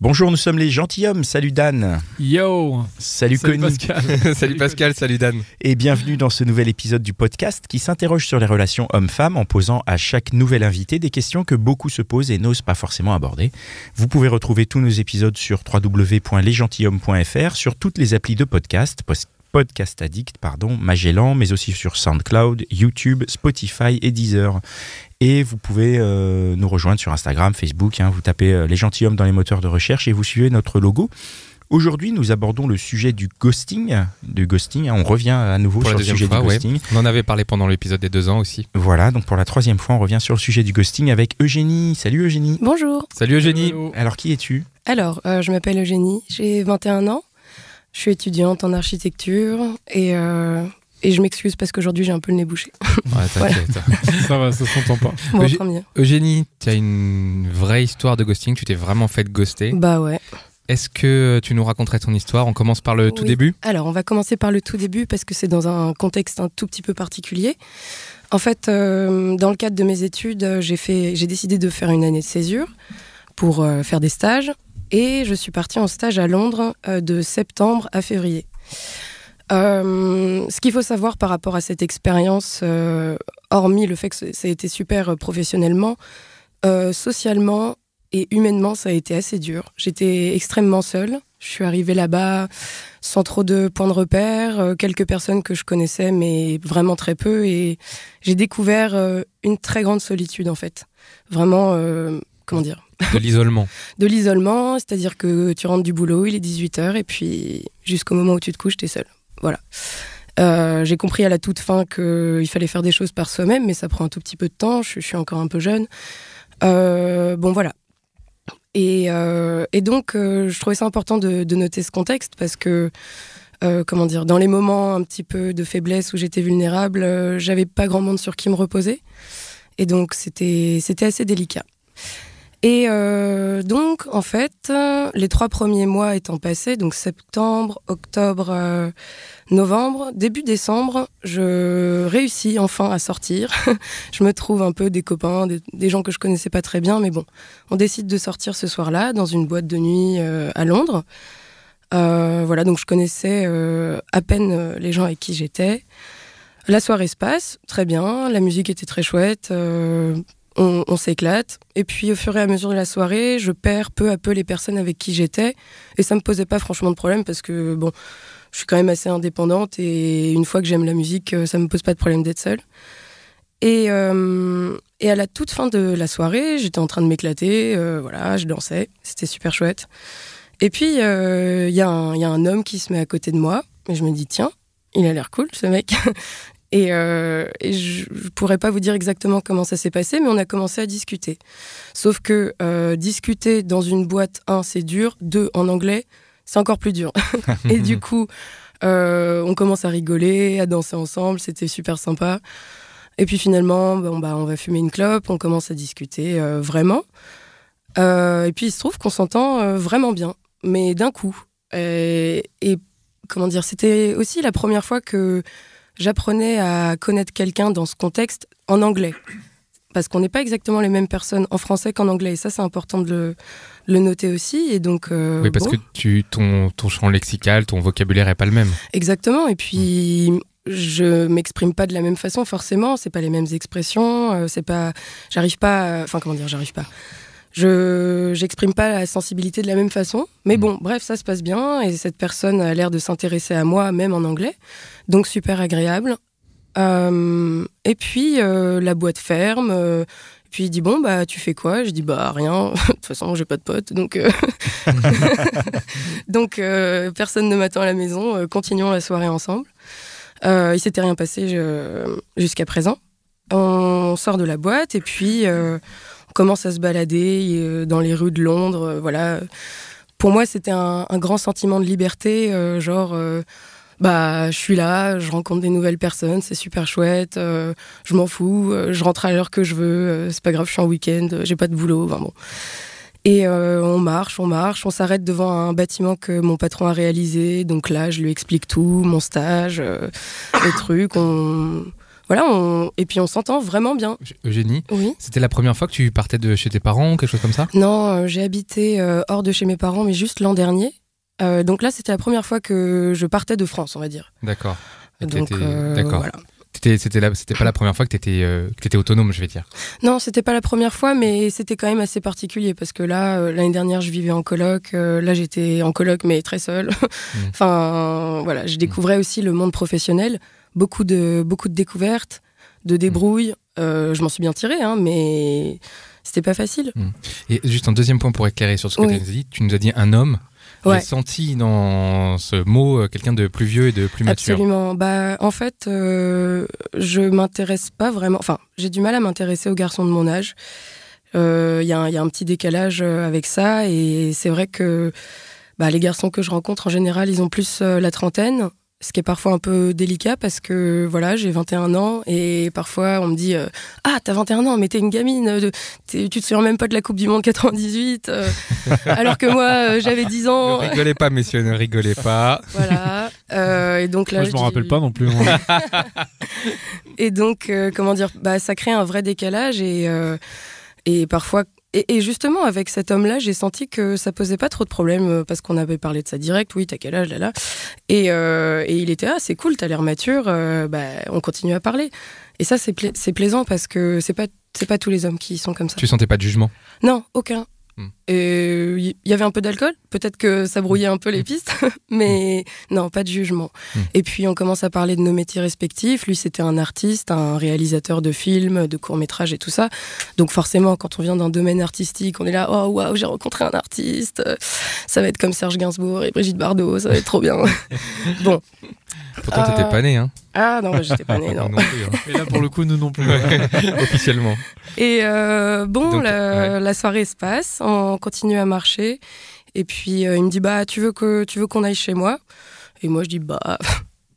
Bonjour, nous sommes les gentilshommes. Salut Dan. Yo. Salut Connie. Pascal. Salut Pascal, salut Dan. Et bienvenue dans ce nouvel épisode du podcast qui s'interroge sur les relations hommes-femmes en posant à chaque nouvel invité des questions que beaucoup se posent et n'osent pas forcément aborder. Vous pouvez retrouver tous nos épisodes sur www.lesgentilhommes.fr, sur toutes les applis de podcast Addict, Magellan, mais aussi sur SoundCloud, YouTube, Spotify et Deezer. Et vous pouvez nous rejoindre sur Instagram, Facebook, vous tapez Les Gentilshommes dans les moteurs de recherche et vous suivez notre logo. Aujourd'hui, nous abordons le sujet du ghosting. On revient à nouveau sur le sujet du ghosting. Ouais. On en avait parlé pendant l'épisode des 2 ans aussi. Voilà, donc pour la 3e fois, on revient sur le sujet du ghosting avec Eugénie. Salut Eugénie. Bonjour. Salut Eugénie. Hello. Alors, qui es-tu ? Alors, je m'appelle Eugénie, j'ai 21 ans. Je suis étudiante en architecture et je m'excuse parce qu'aujourd'hui j'ai un peu le nez bouché. Ouais, t'inquiète. Ça va, ça s'entend pas. Bon, tant mieux. Eugénie, tu as une vraie histoire de ghosting, tu t'es vraiment fait ghoster. Bah ouais. Est-ce que tu nous raconterais ton histoire ? On commence par le tout début ? Alors, on va commencer par le tout début parce que c'est dans un contexte un tout petit peu particulier. En fait, dans le cadre de mes études, j'ai décidé de faire une année de césure pour faire des stages. Et je suis partie en stage à Londres de septembre à février. Ce qu'il faut savoir par rapport à cette expérience, hormis le fait que ça a été super professionnellement, socialement et humainement, ça a été assez dur. J'étais extrêmement seule. Je suis arrivée là-bas sans trop de points de repère, quelques personnes que je connaissais, mais vraiment très peu. Et j'ai découvert une très grande solitude, en fait. Vraiment, comment dire ? De l'isolement. De l'isolement, c'est-à-dire que tu rentres du boulot, il est 18h, et puis jusqu'au moment où tu te couches, t'es seul. Voilà. J'ai compris à la toute fin qu'il fallait faire des choses par soi-même, mais ça prend un tout petit peu de temps, je suis encore un peu jeune. Bon, voilà. Et donc, je trouvais ça important de noter ce contexte, parce que, dans les moments un petit peu de faiblesse où j'étais vulnérable, j'avais pas grand monde sur qui me reposer. Et donc, c'était assez délicat. Et donc, en fait, les 3 premiers mois étant passés, donc septembre, octobre, novembre, début décembre, je réussis enfin à sortir. Je me trouve un peu des copains, des gens que je connaissais pas très bien, mais bon, on décide de sortir ce soir-là dans une boîte de nuit à Londres. Voilà, donc je connaissais à peine les gens avec qui j'étais. La soirée se passe, très bien, la musique était très chouette, on s'éclate, et puis au fur et à mesure de la soirée, je perds peu à peu les personnes avec qui j'étais, et ça me posait pas franchement de problème, parce que bon, je suis quand même assez indépendante, et une fois que j'aime la musique, ça me pose pas de problème d'être seule. Et à la toute fin de la soirée, j'étais en train de m'éclater, voilà, je dansais, c'était super chouette. Et puis, il y a un homme qui se met à côté de moi, et je me dis, tiens, il a l'air cool, ce mec. Et je pourrais pas vous dire exactement comment ça s'est passé, mais on a commencé à discuter. Sauf que discuter dans une boîte, 1, c'est dur, 2, en anglais, c'est encore plus dur. Et du coup, on commence à rigoler, à danser ensemble, c'était super sympa. Et puis finalement, on va fumer une clope, on commence à discuter vraiment. Et puis il se trouve qu'on s'entend vraiment bien, mais d'un coup. Et c'était aussi la première fois que j'apprenais à connaître quelqu'un dans ce contexte en anglais. Parce qu'on n'est pas exactement les mêmes personnes en français qu'en anglais. Et ça, c'est important de le noter aussi. Et donc, oui, parce que ton champ lexical, ton vocabulaire n'est pas le même. J'exactement. Et puis, je m'exprime pas de la même façon, forcément. C'est pas les mêmes expressions. J'exprime pas la sensibilité de la même façon. Mais bon, bref, ça se passe bien. Et cette personne a l'air de s'intéresser à moi, même en anglais. Donc, super agréable. Et puis, la boîte ferme. Puis, il dit, bon, tu fais quoi ? Je dis, rien. De toute façon, j'ai pas de potes. Donc, personne ne m'attend à la maison. Continuons la soirée ensemble. Il s'était rien passé jusqu'à présent. On sort de la boîte et puis... on commence à se balader dans les rues de Londres, voilà. Pour moi, c'était un grand sentiment de liberté, je suis là, je rencontre des nouvelles personnes, c'est super chouette, je m'en fous, je rentre à l'heure que je veux, c'est pas grave, je suis en week-end, j'ai pas de boulot, bon. Et on marche, on s'arrête devant un bâtiment que mon patron a réalisé, donc là, je lui explique tout, mon stage, les trucs, voilà, et puis on s'entend vraiment bien. Eugénie, oui. C'était la première fois que tu partais de chez tes parents, quelque chose comme ça? Non, j'ai habité hors de chez mes parents, mais juste l'an dernier. Donc là, c'était la première fois que je partais de France, on va dire. D'accord. Donc, d'accord. voilà. C'était pas la première fois que t'étais autonome, je vais dire. Non, c'était pas la première fois, mais c'était quand même assez particulier parce que là, l'année dernière, je vivais en coloc. Là, j'étais en coloc, mais très seule. Enfin, voilà, je découvrais aussi le monde professionnel. Beaucoup de découvertes, de débrouilles. Je m'en suis bien tirée, hein, mais c'était pas facile. Et juste un deuxième point pour éclairer sur ce que tu nous as dit un homme. Ouais. J'ai senti dans ce mot quelqu'un de plus vieux et de plus mature. Absolument. En fait, je m'intéresse pas vraiment. Enfin, j'ai du mal à m'intéresser aux garçons de mon âge. Il y a un petit décalage avec ça, et c'est vrai que les garçons que je rencontre en général, ils ont plus la trentaine. Ce qui est parfois un peu délicat parce que voilà, j'ai 21 ans et parfois on me dit ah, t'as 21 ans, mais t'es une gamine, tu te souviens même pas de la Coupe du Monde 98, alors que moi j'avais 10 ans. Ne rigolez pas, messieurs, ne rigolez pas. Voilà. Et donc là, moi, je me rappelle pas non plus. Moi. Et donc, comment dire, ça crée un vrai décalage et parfois. Et justement, avec cet homme-là, j'ai senti que ça posait pas trop de problèmes parce qu'on avait parlé de ça direct. Oui, t'as quel âge, là. Et il était c'est cool, t'as l'air mature. On continue à parler. Et ça, c'est plaisant parce que c'est pas tous les hommes qui sont comme ça. Tu sentais pas de jugement? Non, aucun. Et il y avait un peu d'alcool, peut-être que ça brouillait un peu les pistes, mais non, pas de jugement. Et puis on commence à parler de nos métiers respectifs. Lui, c'était un artiste, un réalisateur de films, de courts-métrages et tout ça. Donc forcément, quand on vient d'un domaine artistique, on est là, oh waouh, j'ai rencontré un artiste, ça va être comme Serge Gainsbourg et Brigitte Bardot, ça va être trop bien. Bon. Pourtant, t'étais pas né, hein? Ah non, j'étais pas né, non. Non plus, hein. Et là, pour le coup, nous non plus. Officiellement. Et la soirée se passe, on continue à marcher. Et puis, il me dit, tu veux qu'on aille chez moi? Et moi, je dis,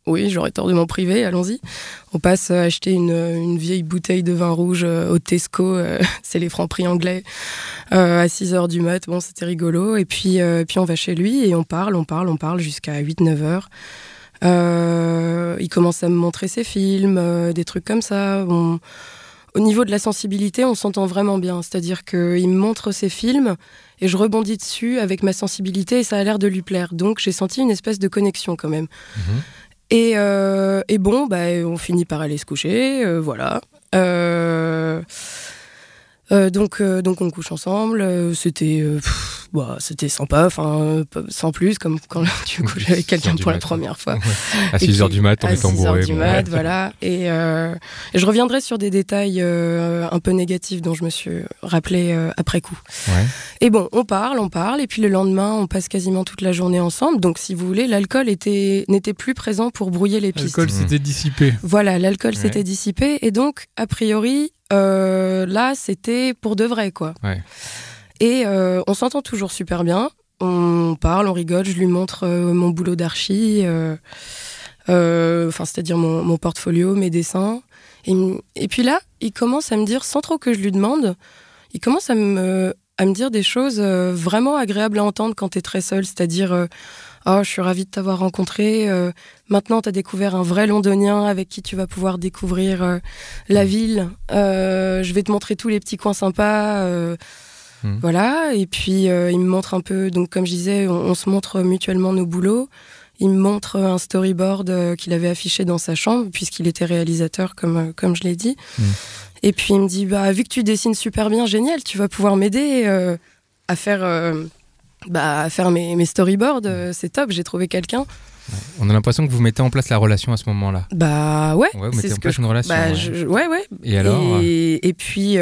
oui, j'aurais tort de m'en priver, allons-y. On passe acheter une vieille bouteille de vin rouge au Tesco, c'est les Franprix anglais, à 6h du mat'. Bon, c'était rigolo. Et puis on va chez lui et on parle jusqu'à 8-9 heures. Il commence à me montrer ses films, des trucs comme ça. Au niveau de la sensibilité, on s'entend vraiment bien. C'est-à-dire qu'il me montre ses films et je rebondis dessus avec ma sensibilité et ça a l'air de lui plaire. Donc j'ai senti une espèce de connexion quand même. Et bon, on finit par aller se coucher, voilà. Donc on couche ensemble. C'était sympa, sans plus, comme quand tu couches avec quelqu'un pour la première fois. Ouais. À 6h du mat', on est embourré. À 6h du mat', voilà. Et je reviendrai sur des détails un peu négatifs dont je me suis rappelé après coup. Ouais. Et bon, on parle, et puis le lendemain, on passe quasiment toute la journée ensemble. Donc, si vous voulez, l'alcool n'était plus présent pour brouiller les pistes. L'alcool s'était dissipé. Voilà, l'alcool s'était dissipé. Et donc, a priori, là, c'était pour de vrai, quoi. Ouais. Et on s'entend toujours super bien. On parle, on rigole. Je lui montre mon boulot d'archi, c'est-à-dire mon portfolio, mes dessins. Et puis là, il commence à me dire, sans trop que je lui demande, il commence à me dire des choses vraiment agréables à entendre quand t'es très seul. C'est-à-dire, je suis ravie de t'avoir rencontré. Maintenant, t'as découvert un vrai Londonien avec qui tu vas pouvoir découvrir la ville. Je vais te montrer tous les petits coins sympas. Voilà, et puis il me montre un peu, donc comme je disais, on se montre mutuellement nos boulots. Il me montre un storyboard qu'il avait affiché dans sa chambre, puisqu'il était réalisateur, comme je l'ai dit. Et puis il me dit, vu que tu dessines super bien, génial, tu vas pouvoir m'aider à faire mes storyboards, c'est top, j'ai trouvé quelqu'un. Ouais. On a l'impression que vous mettez en place la relation à ce moment-là. Ouais. Vous mettez en place une relation. Ouais. Et alors et puis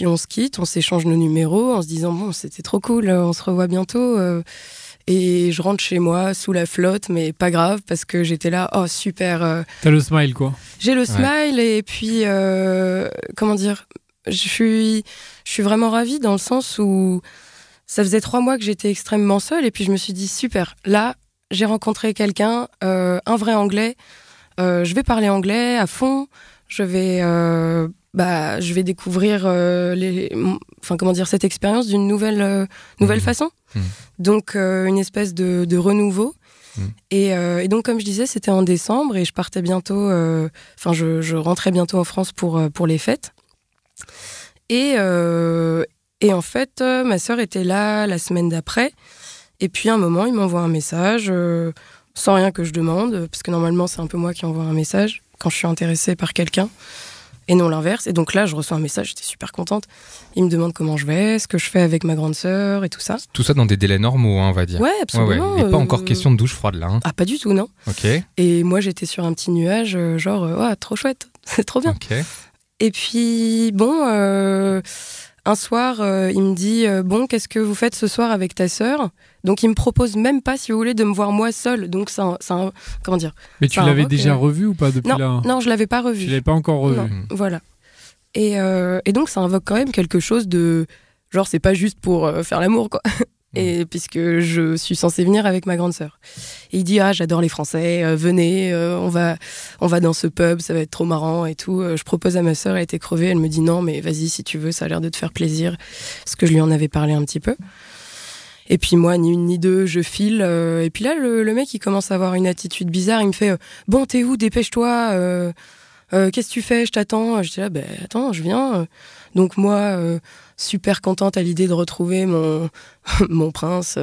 on se quitte, on s'échange nos numéros en se disant bon, c'était trop cool, on se revoit bientôt. Et je rentre chez moi sous la flotte, mais pas grave parce que j'étais là, oh super. T'as le smile quoi. J'ai le smile et puis comment dire, je suis vraiment ravie dans le sens où ça faisait 3 mois que j'étais extrêmement seule et puis je me suis dit super, là j'ai rencontré quelqu'un, un vrai anglais. Je vais parler anglais à fond. Je vais découvrir cette expérience d'une nouvelle façon. Donc une espèce de renouveau. Et donc, comme je disais, c'était en décembre et je partais bientôt. Je rentrais bientôt en France pour les fêtes. Et en fait, ma sœur était là la semaine d'après. Et puis, à un moment, il m'envoie un message, sans rien que je demande, parce que normalement, c'est un peu moi qui envoie un message quand je suis intéressée par quelqu'un, et non l'inverse. Et donc là, je reçois un message, j'étais super contente. Il me demande comment je vais, ce que je fais avec ma grande sœur et tout ça. Tout ça dans des délais normaux, on va dire. Ouais, absolument. Ouais. Il n'est pas encore question de douche froide, là. Hein. Ah, pas du tout, non. Ok. Et moi, j'étais sur un petit nuage, trop chouette, c'est trop bien. Ok. Et puis, un soir, il me dit qu'est-ce que vous faites ce soir avec ta sœur ? Donc, il me propose même pas, si vous voulez, de me voir moi seule. Donc, comment dire ? Mais tu l'avais déjà revu ou pas depuis là ? Non, je l'avais pas revu. Tu l'avais pas encore revu. Non, voilà. Et donc, ça invoque quand même quelque chose de... Genre, c'est pas juste pour faire l'amour, quoi. Et puisque je suis censée venir avec ma grande sœur. Et il dit j'adore les Français, venez, on va dans ce pub, ça va être trop marrant et tout. Je propose à ma sœur, elle était crevée, elle me dit non mais vas-y si tu veux, ça a l'air de te faire plaisir, parce que je lui en avais parlé un petit peu. Et puis moi, ni une ni deux, je file. Et puis là, le mec, il commence à avoir une attitude bizarre. Il me fait bon, t'es où ? Dépêche-toi. Qu'est-ce que tu fais ? Je t'attends. Je dis là, attends, je viens. Donc moi, super contente à l'idée de retrouver mon prince.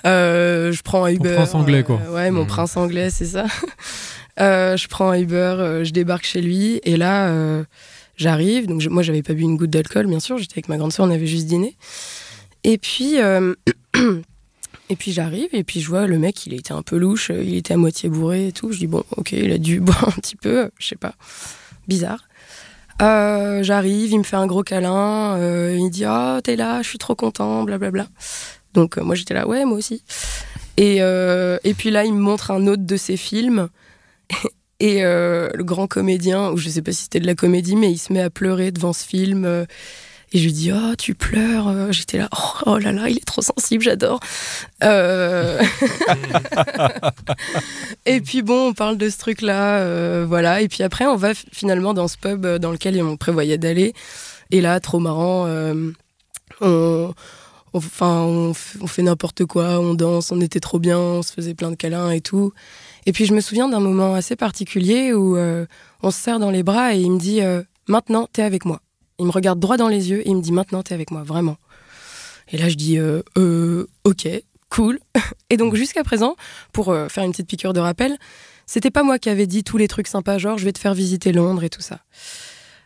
Je prends un Uber. Mon prince anglais, quoi. Ouais, mon prince anglais, c'est ça. Je prends un Uber, je débarque chez lui. Et là, j'arrive. Donc moi, j'avais pas bu une goutte d'alcool, bien sûr. J'étais avec ma grande sœur, on avait juste dîné. Et puis... Et puis j'arrive, et puis je vois le mec, il était un peu louche, il était à moitié bourré et tout. Je dis bon, ok, il a dû boire un petit peu, je sais pas, bizarre. J'arrive, il me fait un gros câlin, il dit t'es là, je suis trop content, blablabla. Donc moi j'étais là, ouais, moi aussi. Et puis là, il me montre un autre de ses films, et le grand comédien, ou je sais pas si c'était de la comédie, mais il se met à pleurer devant ce film. Et je lui dis tu pleures. J'étais là, oh là là, il est trop sensible, j'adore. Et puis bon, on parle de ce truc-là, voilà. Et puis après, on va finalement dans ce pub dans lequel on prévoyait d'aller. Et là, trop marrant, on fait n'importe quoi, on danse, on était trop bien, on se faisait plein de câlins et tout. Et puis je me souviens d'un moment assez particulier où on se serre dans les bras et il me dit maintenant, t'es avec moi. Il me regarde droit dans les yeux et il me dit maintenant t'es avec moi, vraiment. Et là je dis ok, cool. Et donc jusqu'à présent, pour faire une petite piqûre de rappel, c'était pas moi qui avais dit tous les trucs sympas, genre je vais te faire visiter Londres et tout ça.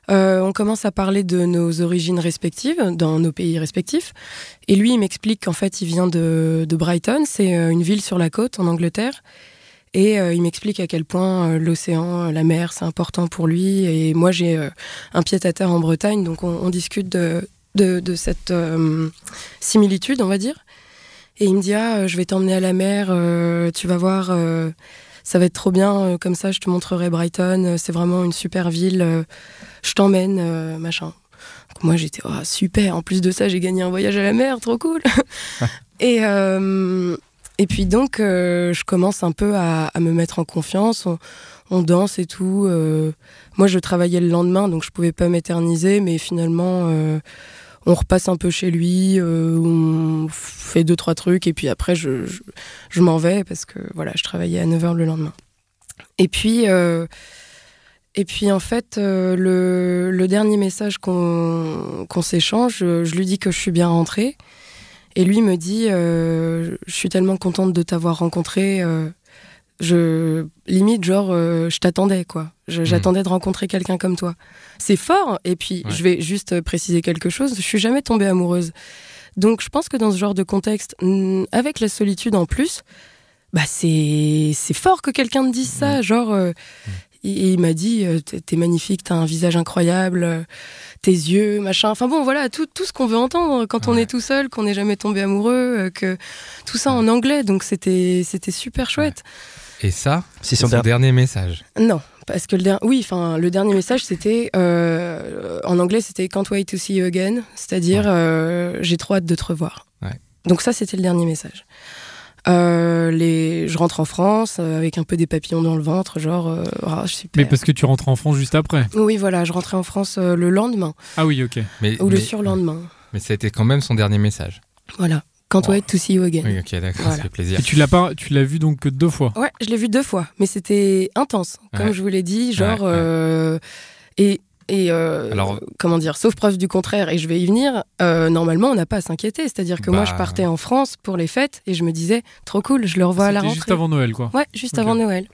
On commence à parler de nos origines respectives, dans nos pays respectifs. Et lui il m'explique qu'en fait il vient de Brighton, c'est une ville sur la côte en Angleterre. Et il m'explique à quel point l'océan, la mer, c'est important pour lui. Et moi, j'ai un pied-à-terre en Bretagne, donc on discute de cette similitude, on va dire. Et il me dit je vais t'emmener à la mer, tu vas voir, ça va être trop bien, comme ça, je te montrerai Brighton, c'est vraiment une super ville, je t'emmène, machin. Donc moi, j'étais super, en plus de ça, j'ai gagné un voyage à la mer, trop cool. Et puis donc, je commence un peu à me mettre en confiance. On danse et tout. Moi, je travaillais le lendemain, donc je pouvais pas m'éterniser. Mais finalement, on repasse un peu chez lui. On fait 2-3 trucs. Et puis après, je m'en vais parce que voilà, je travaillais à 9h le lendemain. Et puis en fait, le dernier message qu'on s'échange, je lui dis que je suis bien rentrée. Et lui me dit je suis tellement contente de t'avoir rencontré, limite genre je t'attendais quoi. J'attendais de rencontrer quelqu'un comme toi. C'est fort. Et puis je vais juste préciser quelque chose, je suis jamais tombée amoureuse. Donc je pense que dans ce genre de contexte, avec la solitude en plus, c'est fort que quelqu'un te dise ça, genre il m'a dit t'es magnifique, t'as un visage incroyable, tes yeux, machin. Enfin bon, voilà, tout ce qu'on veut entendre quand on est tout seul, qu'on n'est jamais tombé amoureux, que tout ça en anglais. Donc c'était super chouette. Et ça, c'est son dernier message. Non, parce que le dernier message c'était en anglais, c'était Can't wait to see you again, c'est-à-dire j'ai trop hâte de te revoir. Ouais. Donc ça, c'était le dernier message. Je rentre en France avec un peu des papillons dans le ventre, genre super. Mais parce que tu rentres en France juste après. Oui, voilà, je rentrais en France le lendemain. Ah oui, ok. Le surlendemain. Mais ça a été quand même son dernier message. Voilà. Can't wait to see you again. Oui, ok, d'accord, Voilà. ça fait plaisir. Et tu l'as vu donc que 2 fois. Ouais, je l'ai vu 2 fois, mais c'était intense, comme je vous l'ai dit, genre alors, comment dire, sauf preuve du contraire, et je vais y venir, normalement on n'a pas à s'inquiéter, c'est-à-dire que moi je partais en France pour les fêtes et je me disais trop cool, je le revois à la rentrée. Juste avant Noël quoi. Ouais, juste avant Noël.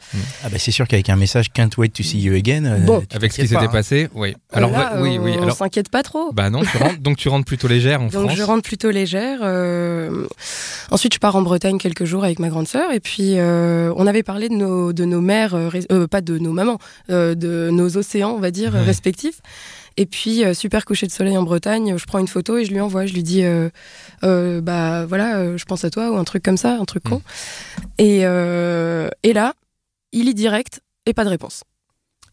Ah bah c'est sûr qu'avec un message Can't wait to see you again, bon, avec ce qui s'était passé, oui. Alors là, oui. On s'inquiète pas trop. Bah non, tu rentres plutôt légère en France. Donc je rentre plutôt légère. Ensuite je pars en Bretagne quelques jours avec ma grande sœur et puis on avait parlé de nos mères, pas de nos mamans, de nos océans on va dire respectifs. Et puis, super coucher de soleil en Bretagne, je prends une photo et je lui envoie. Je lui dis, bah voilà, je pense à toi, ou un truc comme ça, un truc con. Et là, il lit direct et pas de réponse.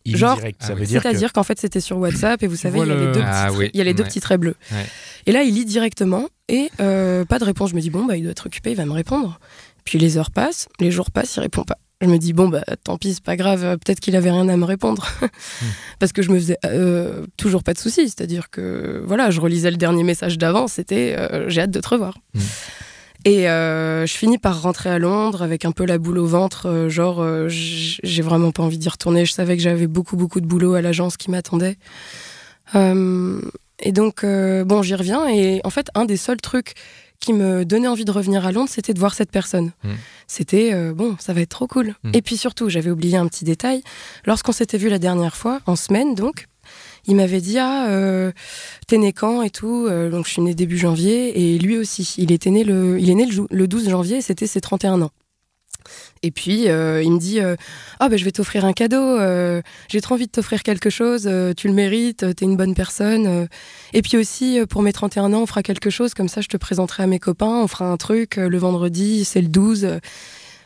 Genre, direct, ça veut dire c'est-à-dire qu'en fait, c'était sur WhatsApp et vous savez, il y a les deux petits traits bleus. Ouais. Et là, il lit directement et pas de réponse. Je me dis, bon, bah, il doit être occupé, il va me répondre. Puis les heures passent, les jours passent, il répond pas. Je me dis, bon, bah, tant pis, c'est pas grave, peut-être qu'il avait rien à me répondre. Parce que je me faisais toujours pas de soucis. C'est-à-dire que, voilà, je relisais le dernier message d'avant, c'était j'ai hâte de te revoir. Et je finis par rentrer à Londres avec un peu la boule au ventre, j'ai vraiment pas envie d'y retourner. Je savais que j'avais beaucoup de boulot à l'agence qui m'attendait. Et donc, bon, j'y reviens. Et en fait, un des seuls trucs qui me donnait envie de revenir à Londres, c'était de voir cette personne. C'était, bon, ça va être trop cool. Et puis surtout, j'avais oublié un petit détail. Lorsqu'on s'était vu la dernière fois, en semaine donc, il m'avait dit, t'es né quand et tout. Donc je suis née début janvier et lui aussi. Il est né le 12 janvier et c'était ses 31 ans. Et puis il me dit je vais t'offrir un cadeau, j'ai trop envie de t'offrir quelque chose, tu le mérites, t'es une bonne personne, et puis aussi pour mes 31 ans on fera quelque chose, comme ça je te présenterai à mes copains, on fera un truc le vendredi, c'est le 12,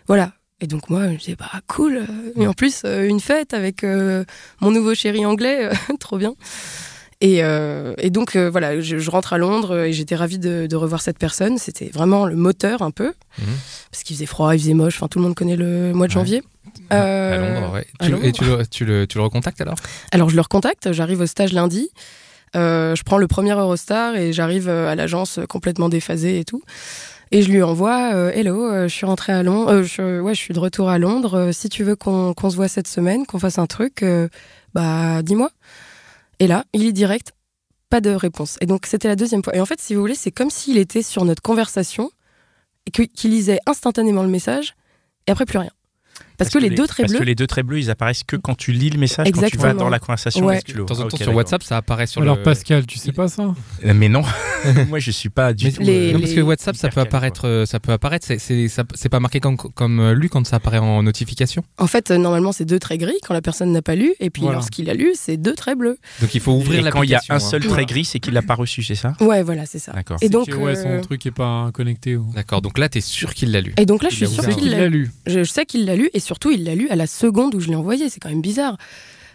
voilà. Et donc moi je dis bah cool, et en plus une fête avec mon nouveau chéri anglais, trop bien. Et donc voilà, je rentre à Londres et j'étais ravie de revoir cette personne. C'était vraiment le moteur un peu, parce qu'il faisait froid, il faisait moche. Enfin, tout le monde connaît le mois de janvier. À Londres, ouais. Et tu le recontactes alors ? Alors je le recontacte. J'arrive au stage lundi. Je prends le premier Eurostar et j'arrive à l'agence complètement déphasée et tout. Et je lui envoie hello, je suis rentrée à Londres. Je suis de retour à Londres. Si tu veux qu'on se voit cette semaine, qu'on fasse un truc, bah dis-moi. Et là, il est direct, pas de réponse. Et donc, c'était la deuxième fois. Et en fait, si vous voulez, c'est comme s'il était sur notre conversation et qu'il lisait instantanément le message et après, plus rien. Parce que les deux traits bleus... Parce que les deux traits bleus, ils apparaissent que quand tu lis le message, quand tu vas dans la conversation. Ouais. De temps en temps, sur WhatsApp, ça apparaît sur Alors Pascal, tu sais pas ça ? Mais non, moi je suis pas du tout... Non, parce que WhatsApp, ça peut apparaître, c'est pas marqué comme lu quand ça apparaît en notification. En fait, normalement, c'est 2 traits gris quand la personne n'a pas lu, et puis lorsqu'il a lu, c'est 2 traits bleus. Donc il faut ouvrir l'application. Quand il y a un seul trait gris, c'est qu'il l'a pas reçu, c'est ça ? Ouais, voilà, c'est ça. D'accord. Et donc, son truc est pas connecté. D'accord, donc là, t'es sûr qu'il l'a lu. Et donc là, je suis sûr qu'il l'a lu. Je sais qu'il l'a lu, et surtout, il l'a lu à la seconde où je l'ai envoyé. C'est quand même bizarre.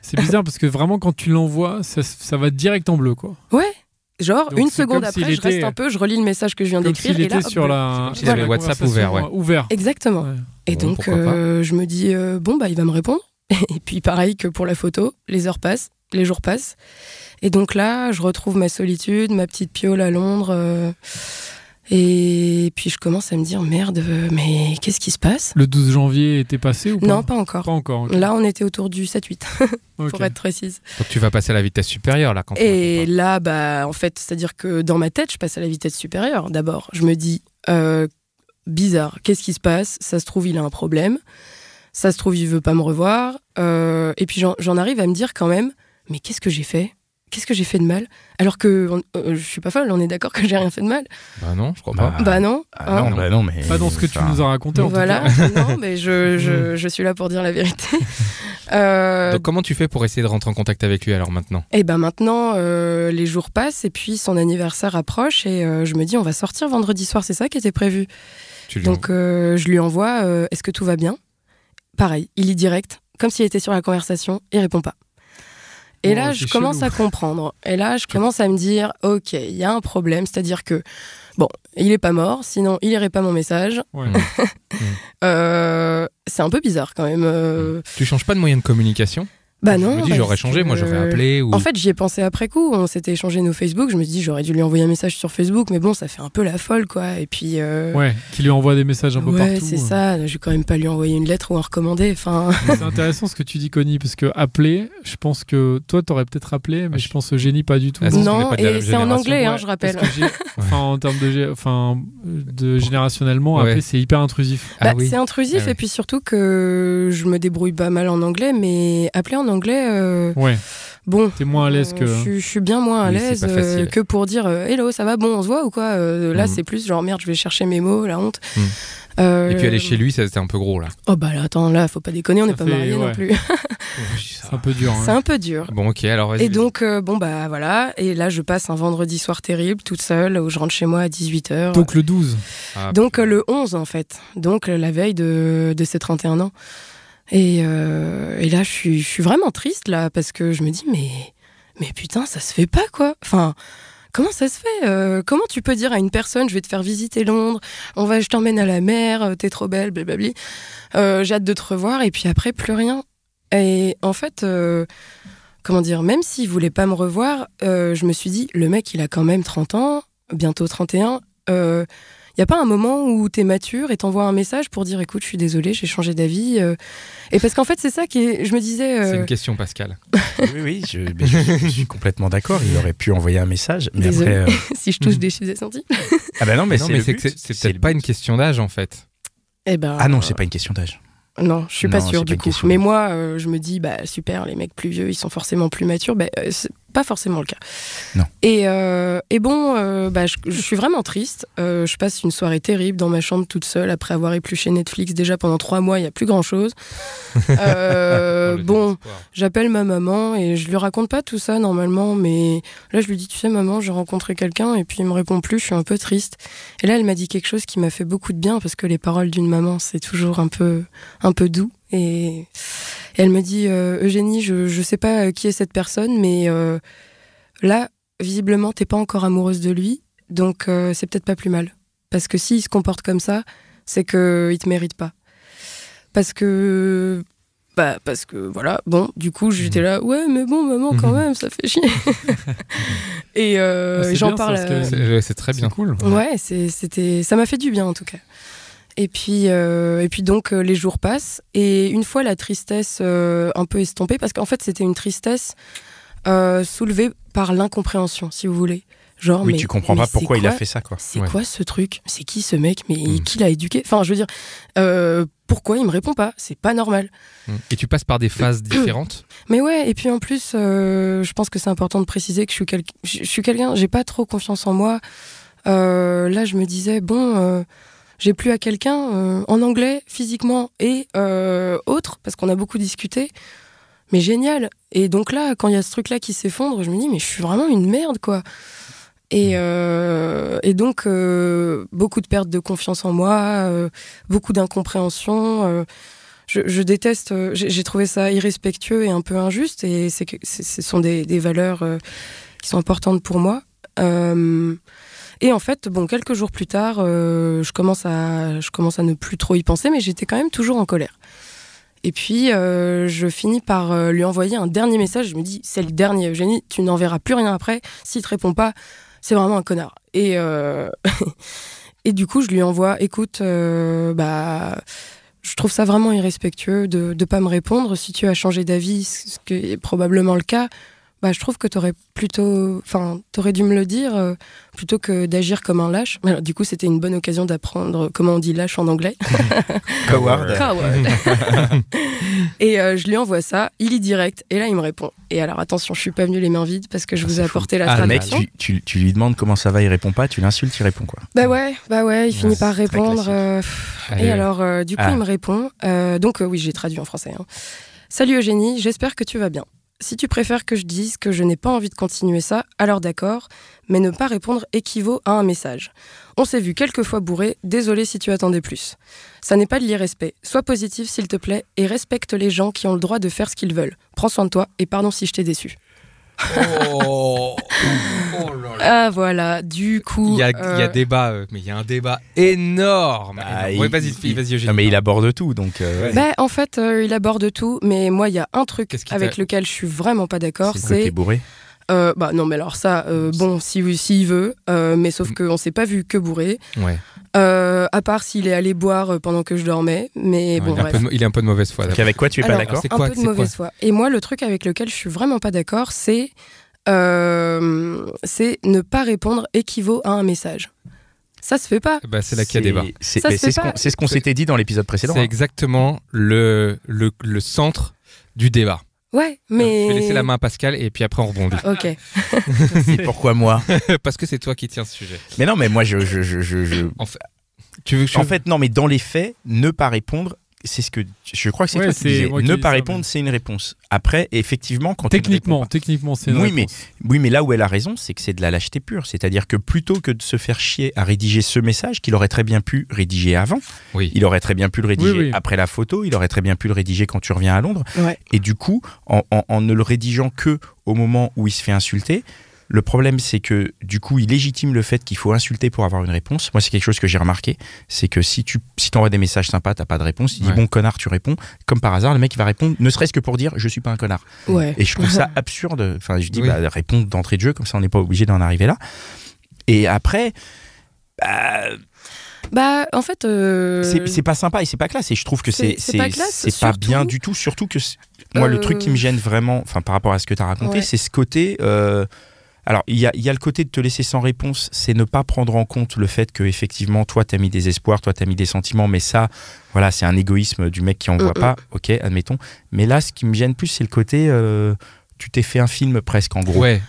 C'est bizarre parce que vraiment, quand tu l'envoies, ça va direct en bleu, quoi. Ouais. Genre, donc, une seconde après, je reste un peu, je relis le message que je viens d'écrire. Et là, sur la... Comme s'il avait WhatsApp ouvert. Exactement. Ouais. Et donc, je me dis, bon, bah, il va me répondre. Et puis, pareil que pour la photo, les heures passent, les jours passent. Et donc là, je retrouve ma solitude, ma petite piole à Londres. Et puis je commence à me dire merde, mais qu'est-ce qui se passe ? Le 12 janvier était passé ou pas ? Non, pas encore. Pas encore. Okay. Là, on était autour du 7-8, pour être précise. Donc tu vas passer à la vitesse supérieure là quand Et là, bah, en fait, c'est-à-dire que dans ma tête, je passe à la vitesse supérieure. D'abord, je me dis bizarre, qu'est-ce qui se passe ? Ça se trouve, il a un problème. Ça se trouve, il veut pas me revoir. Et puis j'en arrive à me dire quand même, mais qu'est-ce que j'ai fait ? Qu'est-ce que j'ai fait de mal ? Alors que je suis pas folle, on est d'accord que j'ai rien fait de mal. Bah non, je crois pas. Bah non. Non, mais pas dans ce que tu nous as raconté en tout cas. Non, mais je suis là pour dire la vérité. Donc comment tu fais pour essayer de rentrer en contact avec lui alors maintenant ? Eh ben maintenant, les jours passent et puis son anniversaire approche et je me dis on va sortir vendredi soir, c'est ça qui était prévu. Donc je lui envoie est-ce que tout va bien ? Pareil, il lit direct, comme s'il était sur la conversation, il répond pas. Et là, je commence à comprendre. Et là, je commence à me dire, ok, il y a un problème. C'est-à-dire que, bon, il est pas mort, sinon il lirait pas mon message. Ouais. C'est un peu bizarre quand même. Tu changes pas de moyen de communication ? Bah Je non. me dis, j'aurais changé, moi j'aurais appelé. Ou... En fait, j'y ai pensé après coup. On s'était échangé nos Facebook. Je me suis dit, j'aurais dû lui envoyer un message sur Facebook, mais bon, ça fait un peu la folle, quoi. Et puis. Ouais, qui lui envoie des messages un peu partout. Ouais, c'est ça. Je vais quand même pas lui envoyer une lettre ou un recommandé. Enfin. C'est intéressant ce que tu dis, Connie, parce que appeler, je pense que toi, t'aurais peut-être appelé, mais je pense que Génie pas du tout. Ah, si, on est non, pas de la et même c'est en génération. anglais, Ouais, je rappelle. parce que en termes de générationnellement, Ouais. appeler, c'est hyper intrusif. Ah oui. C'est intrusif, Ah oui. et puis surtout que je me débrouille pas mal en anglais, mais appeler en anglais. Ouais, Bon, t'es moins à l'aise que. je suis bien moins à Oui, c'est l'aise pas facile. que pour dire hello, ça va, bon, on se voit ou quoi. Là, Mhm. c'est plus genre merde, je vais chercher mes mots, la honte. Mhm. Et puis aller chez lui, c'était un peu gros là. Oh bah là, attends, là, faut pas déconner, on n'est Ça pas fait- mariés non ouais. plus. C'est un peu dur. C'est Hein. un peu dur. Bon, ok, alors vas-y. Et donc, bon bah voilà, et là, je passe un vendredi soir terrible, toute seule, où je rentre chez moi à 18h. Donc le 12. Ah, Donc le 11 en fait, donc la veille de ses 31 ans. Et là, je suis vraiment triste là, parce que je me dis, mais putain, ça se fait pas quoi. Enfin, comment ça se fait Comment tu peux dire à une personne, je vais te faire visiter Londres, je t'emmène à la mer, t'es trop belle, blablabli. J'ai hâte de te revoir, et puis après, plus rien. Et en fait, comment dire, même s'il voulait pas me revoir, je me suis dit, le mec, il a quand même 30 ans, bientôt 31. Y a pas un moment où t'es mature et t'envoies un message pour dire écoute, je suis désolée, j'ai changé d'avis. Et parce qu'en fait, c'est ça je me disais. C'est une question, Pascal. Oui, je suis complètement d'accord. Il aurait pu envoyer un message, mais Désolée. après. Si je touche des sujets sensibles. Ah bah non, mais Non, c'est mais le c'est but. que c'est C'est peut-être le pas but. une question d'âge en fait. Eh ben. Ah non, c'est pas une question d'âge. Non, je suis pas Non, sûre c'est pas du une coup. question Mais d'âge. moi, je me dis, bah super, les mecs plus vieux, ils sont forcément plus matures. C'est pas forcément le cas. Non. Et bon, je suis vraiment triste. Je passe une soirée terrible dans ma chambre toute seule après avoir épluché Netflix déjà pendant 3 mois. Il y a plus grand chose. Le Bon. désespoir. J'appelle ma maman et je lui raconte pas tout ça normalement, mais là je lui dis, tu sais maman, j'ai rencontré quelqu'un, et puis il me répond plus, je suis un peu triste. Et là elle m'a dit quelque chose qui m'a fait beaucoup de bien, parce que les paroles d'une maman c'est toujours un peu doux. Et elle me dit, Eugénie, je sais pas qui est cette personne, mais là visiblement t'es pas encore amoureuse de lui, donc c'est peut-être pas plus mal. Parce que s'il se comporte comme ça, c'est qu'il te mérite pas. Parce que voilà, bon, du coup j'étais là, ouais mais bon maman quand même, ça fait chier. Et c'est j'en bien, parle. ça, parce que- C'est très bien. C'est cool. Ouais, ça m'a fait du bien en tout cas. Et puis donc les jours passent, et une fois la tristesse un peu estompée, parce qu'en fait c'était une tristesse soulevée par l'incompréhension, si vous voulez. Genre, Oui, mais, tu comprends mais pas pourquoi c'est il a quoi fait ça, quoi. C'est Ouais. quoi ce truc? C'est qui ce mec? Mais Mm. qui l'a éduqué? Enfin, je veux dire, pourquoi il me répond pas? C'est pas normal. Et tu passes par des phases différentes. Mais ouais, et puis en plus, je pense que c'est important de préciser que je suis quelqu'un, j'ai pas trop confiance en moi. Là, je me disais, bon, j'ai plu à quelqu'un en anglais, physiquement et autre, parce qu'on a beaucoup discuté. Mais génial. Et donc là, quand il y a ce truc-là qui s'effondre, je me dis, mais je suis vraiment une merde, quoi. Et donc, beaucoup de perte de confiance en moi, beaucoup d'incompréhension. Je déteste, j'ai trouvé ça irrespectueux et un peu injuste, et ce sont des valeurs qui sont importantes pour moi. Et en fait, bon, quelques jours plus tard, je commence à ne plus trop y penser, mais j'étais quand même toujours en colère. Et puis, je finis par lui envoyer un dernier message. Je me dis, c'est le dernier, Eugénie, tu n'en verras plus rien après. S'il te répond pas, c'est vraiment un connard. Et du coup, je lui envoie, écoute, je trouve ça vraiment irrespectueux de pas me répondre. Si tu as changé d'avis, ce qui est probablement le cas, je trouve que t'aurais dû me le dire plutôt que d'agir comme un lâche. Alors, du coup, c'était une bonne occasion d'apprendre comment on dit lâche en anglais. Coward. Coward. Et je lui envoie ça, il lit direct, et là il me répond. Et alors attention, je suis pas venue les mains vides parce que je vous ai apporté la Ah, mec, traduction. tu lui demandes comment ça va, il répond pas, tu l'insultes, il répond, quoi. Bah ouais, il finit par c'est très répondre. Allez, Et alors, du coup, il me répond. Donc oui, j'ai traduit en français. Hein. Salut Eugénie, j'espère que tu vas bien. Si tu préfères que je dise que je n'ai pas envie de continuer ça, alors d'accord, mais ne pas répondre équivaut à un message. On s'est vu quelques fois bourré, désolé si tu attendais plus. Ça n'est pas de l'irrespect. Sois positif s'il te plaît et respecte les gens qui ont le droit de faire ce qu'ils veulent. Prends soin de toi et pardon si je t'ai déçu. Oh, Ah voilà, du coup... Il y a débat, mais il y a un débat énorme. Ouais, vas-y, Eugénie. Non, mais il aborde tout, donc... ouais. En fait, il aborde tout, mais moi, il y a un truc avec lequel je suis vraiment pas d'accord, C'est le côté bourré. Non, mais alors ça, bon, s'il veut, mais sauf qu'on s'est pas vu que bourré. Ouais. À part s'il est allé boire pendant que je dormais, mais bon, bref. Il est un peu de mauvaise foi. Donc avec quoi tu es pas d'accord? c'est Un quoi, peu de mauvaise foi. Et moi, le truc avec lequel je suis vraiment pas d'accord, c'est ne pas répondre équivaut à un message. Ça se fait pas. Bah, c'est là qu'il y a débat. C'est ce qu'on s'était dit dans l'épisode précédent. C'est exactement le centre du débat. Ouais, mais... Je vais laisser la main à Pascal et puis après on rebondit. Ok. Et pourquoi moi? Parce que c'est toi qui tiens ce sujet. Mais non, mais moi En fait, non, mais dans les faits, ne pas répondre, c'est ce que je crois que c'est toi qui disais. Ne pas répondre, c'est une réponse. Après, effectivement, quand techniquement, c'est une réponse. Oui, mais là où elle a raison, c'est que c'est de la lâcheté pure. C'est-à-dire que plutôt que de se faire chier à rédiger ce message qu'il aurait très bien pu rédiger avant, il aurait très bien pu le rédiger après la photo, il aurait très bien pu le rédiger quand tu reviens à Londres. Ouais. Et du coup, en ne le rédigeant que au moment où il se fait insulter. Le problème, c'est que du coup, il légitime le fait qu'il faut insulter pour avoir une réponse. Moi, c'est quelque chose que j'ai remarqué. C'est que si tu envoies des messages sympas, t'as pas de réponse. Il dit bon connard, tu réponds. Comme par hasard, le mec il va répondre, ne serait-ce que pour dire je suis pas un connard. Ouais. Et je trouve ça absurde. Enfin, je dis répondre d'entrée de jeu, comme ça on n'est pas obligé d'en arriver là. Et après. En fait, c'est pas sympa et c'est pas classe. Et je trouve que c'est pas classe, c'est pas bien du tout. Surtout que moi, le truc qui me gêne vraiment, enfin par rapport à ce que t'as raconté, c'est ce côté. Alors, il y a le côté de te laisser sans réponse, c'est ne pas prendre en compte le fait que effectivement, toi, t'as mis des espoirs, toi, t'as mis des sentiments, mais ça, voilà, c'est un égoïsme du mec qui en voit pas. Ok, admettons. Mais là, ce qui me gêne plus, c'est le côté. Tu t'es fait un film presque en gros. Ouais.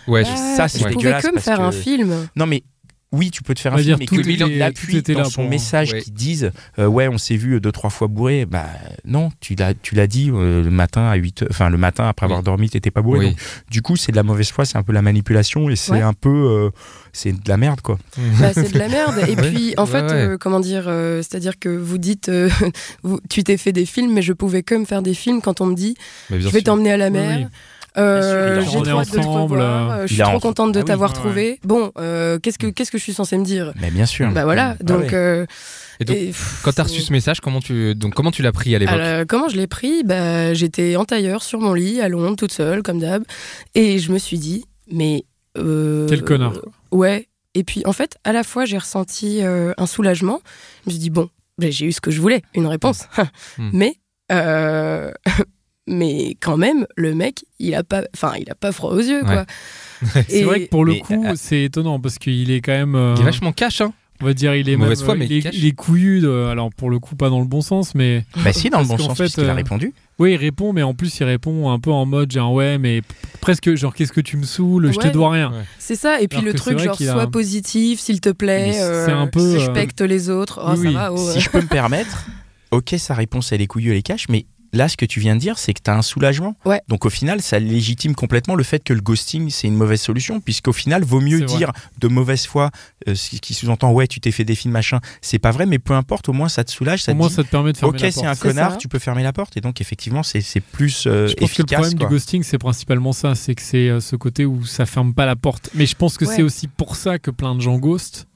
Ça, c'est dégueulasse. Tu pouvais que me faire un film. Non, mais. Oui, tu peux te faire un film, mais qu'il appuie dans son message qui disent on s'est vu 2-3 fois bourré. Bah non, tu l'as dit le matin à 8h, enfin le matin après avoir dormi, t'étais pas bourré. Donc, du coup, c'est de la mauvaise foi, c'est un peu la manipulation et c'est un peu c'est de la merde quoi. C'est de la merde et puis en fait comment dire c'est-à-dire que vous dites tu t'es fait des films mais je pouvais que me faire des films quand on me dit je vais t'emmener à la mer. Oui. J'ai trop hâte de te revoir. Je suis trop contente de t'avoir trouvé. Bon, qu'est-ce que je suis censée me dire? Mais bien sûr. Bah voilà. Donc, et donc quand t'as reçu ce message, comment tu l'as pris à l'époque? Comment je l'ai pris? J'étais en tailleur sur mon lit à Londres, toute seule comme d'hab, et je me suis dit, mais quel connard. Ouais. Et puis en fait, à la fois j'ai ressenti un soulagement. Je me suis dit bon, j'ai eu ce que je voulais, une réponse. Mais quand même, le mec, il a pas froid aux yeux, quoi. C'est vrai que pour le coup, c'est étonnant parce qu'il est quand même. Il est vachement cash, hein. On va dire, il est mauvaise foi, mais il est couillu. Alors pour le coup, pas dans le bon sens, mais. Bah si, dans le bon sens, parce qu'il a répondu. Oui, il répond, mais en plus, il répond un peu en mode genre mais presque genre qu'est-ce que tu me saoules, je te dois rien. Ouais. C'est ça. Et puis alors le truc genre sois positif, s'il te plaît. C'est un peu. Respecte les autres. Oh, ça va. Si je peux me permettre. Ok, sa réponse elle est couillue, elle est cash, mais là, ce que tu viens de dire, c'est que tu as un soulagement. Ouais. Donc au final, ça légitime complètement le fait que le ghosting, c'est une mauvaise solution, puisqu'au final, vaut mieux dire de mauvaise foi, ce qui sous-entend tu t'es fait des films, machin. C'est pas vrai, mais peu importe, au moins ça te soulage. Ça ça te permet de fermer la porte. Ok, c'est un connard, tu peux fermer la porte. Et donc effectivement, c'est plus efficace. Je pense que le problème du ghosting, c'est principalement ça, c'est que c'est ce côté où ça ferme pas la porte. Mais je pense que c'est aussi pour ça que plein de gens ghostent.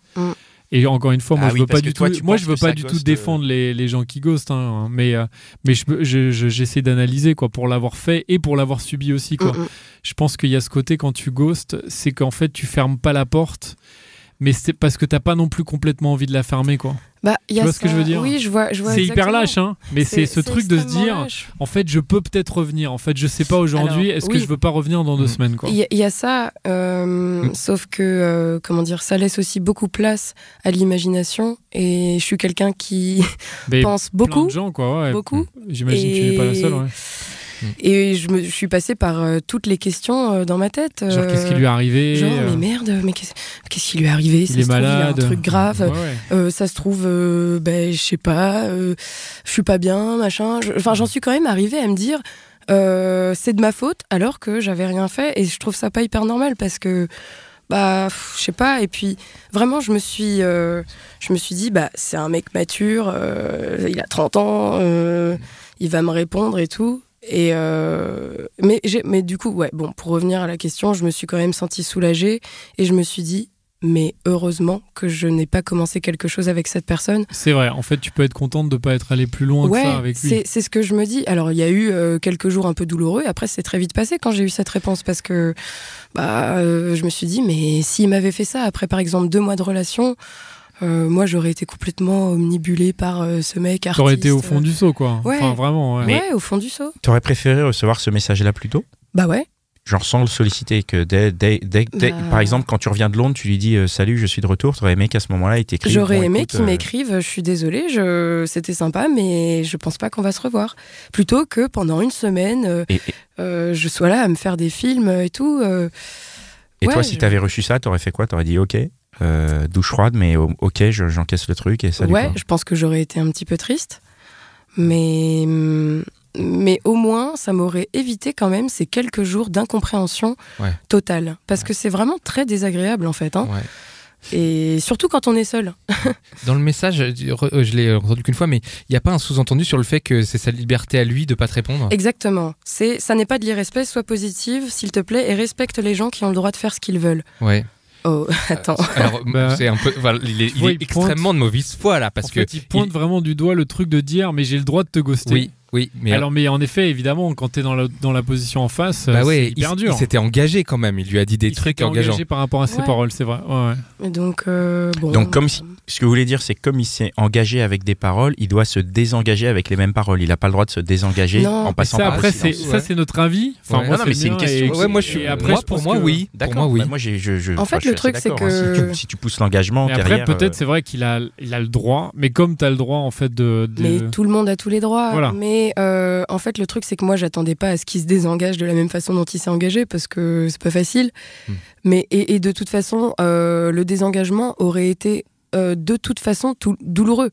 Et encore une fois, moi, je veux pas du tout défendre les gens qui ghostent, hein, mais j'essaie d'analyser quoi, pour l'avoir fait et pour l'avoir subi aussi. Quoi. Je pense qu'il y a ce côté quand tu ghostes, c'est qu'en fait, tu fermes pas la porte, mais c'est parce que t'as pas non plus complètement envie de la fermer. Quoi. Tu vois ce que je veux dire? Oui, je vois c'est hyper lâche, hein, mais c'est ce truc de se dire, lâche. En fait, je peux peut-être revenir. En fait, je sais pas aujourd'hui, est-ce que je veux pas revenir dans 2 semaines? Il y a ça, sauf que, comment dire, ça laisse aussi beaucoup place à l'imagination. Et je suis quelqu'un qui pense beaucoup. Plein de gens, quoi, beaucoup. J'imagine que tu n'es pas la seule, ouais. Et je suis passée par toutes les questions dans ma tête. Genre, qu'est-ce qui lui est arrivé? Genre, mais merde, mais qu'est-ce qui lui est arrivé? Il est malade. Il y a un truc grave. Ça se trouve, je sais pas, je suis pas bien, machin. J'en suis quand même arrivée à me dire, c'est de ma faute, alors que j'avais rien fait. Et je trouve ça pas hyper normal parce que, je sais pas. Et puis, vraiment, je me suis dit, c'est un mec mature, il a 30 ans, il va me répondre et tout. Mais du coup, pour revenir à la question, je me suis quand même sentie soulagée et je me suis dit, mais heureusement que je n'ai pas commencé quelque chose avec cette personne. C'est vrai, en fait, tu peux être contente de ne pas être allée plus loin que ça avec lui. C'est ce que je me dis. Alors, il y a eu quelques jours un peu douloureux, après c'est très vite passé quand j'ai eu cette réponse, parce que je me suis dit, mais s'il m'avait fait ça après par exemple 2 mois de relation, moi j'aurais été complètement omnibulée par ce mec artiste. T'aurais été au fond du seau, quoi. Enfin, vraiment. Ouais, au fond du seau. T'aurais préféré recevoir ce message-là plus tôt ? Bah ouais. Genre sans le solliciter, que par exemple, quand tu reviens de Londres, tu lui dis salut, je suis de retour, t'aurais aimé qu'à ce moment-là, il t'écrive. J'aurais aimé qu'il m'écrive, je suis désolée, c'était sympa, mais je pense pas qu'on va se revoir. Plutôt que pendant une semaine, je sois là à me faire des films et tout. Et toi, si t'avais reçu ça, t'aurais fait quoi ? T'aurais dit ok, douche froide, mais ok, j'encaisse le truc et salut. Ouais, quoi. Je pense que j'aurais été un petit peu triste, mais au moins, ça m'aurait évité quand même ces quelques jours d'incompréhension totale. Parce que c'est vraiment très désagréable, en fait. Hein. Ouais. Et surtout quand on est seul. Dans le message, je l'ai entendu qu'une fois, mais il n'y a pas un sous-entendu sur le fait que c'est sa liberté à lui de ne pas te répondre ? Exactement. Ça n'est pas de l'irrespect, sois positive, s'il te plaît, et respecte les gens qui ont le droit de faire ce qu'ils veulent. Ouais. Oh, attends. Alors, c'est un peu, il est extrêmement de mauvaise foi là, parce que il pointe vraiment du doigt le truc de dire, mais j'ai le droit de te ghoster. Oui, mais alors, mais en effet, évidemment, quand t'es dans la position en face, c'est hyper dur. Il s'était engagé quand même. Il lui a dit des trucs engageants. Il s'était engagé par rapport à ses paroles, c'est vrai. Ouais. Et donc, ce que vous voulez dire, c'est comme il s'est engagé avec des paroles, il doit se désengager avec les mêmes paroles. Il n'a pas le droit de se désengager en passant par le silence. Ça, c'est notre avis. Enfin, moi, mais c'est une question. Pour moi, oui. D'accord. Moi, en fait, le truc, c'est que si tu pousses l'engagement, après, peut-être, c'est vrai qu'il a le droit, mais comme tu as le droit, en fait, mais tout le monde a tous les droits. Mais en fait, le truc, c'est que moi, j'attendais pas à ce qu'il se désengage de la même façon dont il s'est engagé, parce que c'est pas facile. Mais et de toute façon, le désengagement aurait été de toute façon douloureux.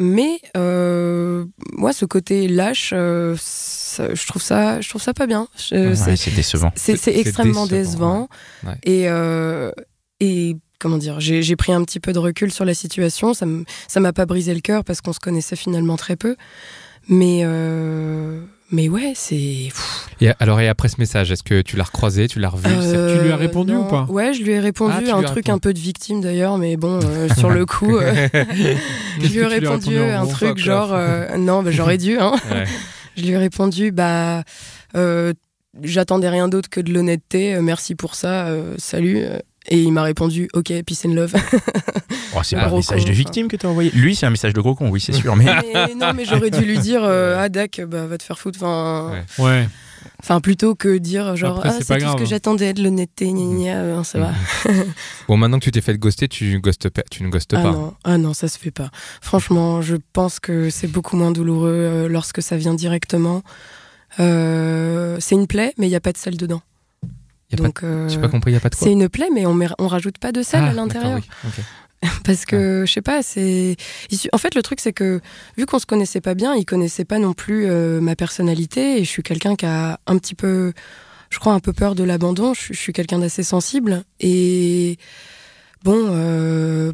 Mais moi, ce côté lâche, je trouve ça pas bien. C'est décevant. C'est extrêmement décevant. Ouais. Et comment dire, j'ai pris un petit peu de recul sur la situation. Ça m'a pas brisé le cœur parce qu'on se connaissait finalement très peu. Mais ouais, c'est... Et après ce message, est-ce que tu l'as recroisé, tu l'as revu Tu lui as répondu ou pas ? Ouais, je lui ai répondu, un truc un peu de victime d'ailleurs, mais bon, sur le coup, je lui ai répondu un truc genre... non, j'aurais dû, hein. Ouais. Je lui ai répondu, j'attendais rien d'autre que de l'honnêteté, merci pour ça, salut. Et il m'a répondu, ok, peace and love. C'est pas un message de victime que t'as envoyé. Lui, c'est un message de gros con, oui, c'est sûr. Mais mais j'aurais dû lui dire, Dak, va te faire foutre. Ouais. Enfin, plutôt que dire genre, après, c'est tout ce que j'attendais, de l'honnêteté, ça va. Bon, maintenant que tu t'es fait ghoster, tu ne ghostes pas. Non, ça se fait pas. Franchement, je pense que c'est beaucoup moins douloureux lorsque ça vient directement. C'est une plaie, mais il n'y a pas de sel dedans. Donc, j'ai pas compris, il n'y a pas de quoi ? C'est une plaie, mais on rajoute pas de sel à l'intérieur. Oui. Okay. Parce que, je sais pas, en fait, le truc, c'est que, vu qu'on se connaissait pas bien, il connaissait pas non plus ma personnalité, et je suis quelqu'un qui a un petit peu, je crois, un peu peur de l'abandon. Je suis quelqu'un d'assez sensible, et bon,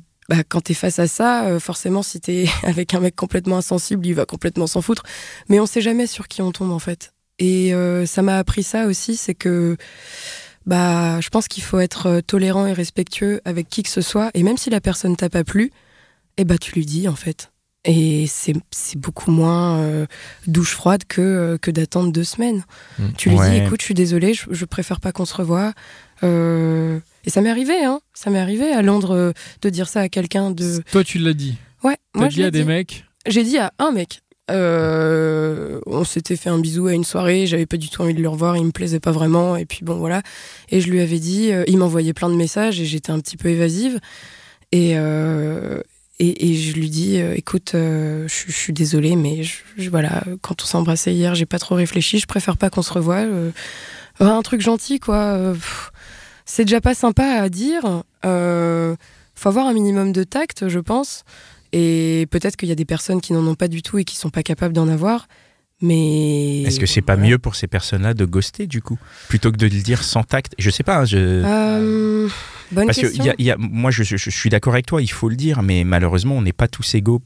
quand t'es face à ça, forcément, si t'es avec un mec complètement insensible, il va complètement s'en foutre. Mais on sait jamais sur qui on tombe, en fait. Et ça m'a appris ça aussi, c'est que je pense qu'il faut être tolérant et respectueux avec qui que ce soit, et même si la personne t'a pas plu, tu lui dis en fait. Et c'est beaucoup moins douche froide que d'attendre 2 semaines. Tu lui dis, écoute, je suis désolée, je préfère pas qu'on se revoie. Et ça m'est arrivé, hein. Ça m'est arrivé à Londres de dire ça à quelqu'un de... Toi, tu l'as dit ? Ouais. Moi, je l'ai dit à des mecs ? J'ai dit à un mec. On s'était fait un bisou à une soirée, j'avais pas du tout envie de le revoir, il me plaisait pas vraiment, et puis bon voilà. Et je lui avais dit, il m'envoyait plein de messages et j'étais un petit peu évasive. Et je lui dis, écoute, je suis désolée, mais voilà, quand on s'est embrassé hier, j'ai pas trop réfléchi, je préfère pas qu'on se revoie. Un truc gentil, quoi. C'est déjà pas sympa à dire. Faut avoir un minimum de tact, je pense. Et peut-être qu'il y a des personnes qui n'en ont pas du tout et qui sont pas capables d'en avoir, mais... Est-ce que c'est pas mieux pour ces personnes-là de ghoster, du coup, plutôt que de le dire sans tact ? Je sais pas, bonne Parce question. que moi, je suis d'accord avec toi, il faut le dire, mais malheureusement, on n'est pas tous égaux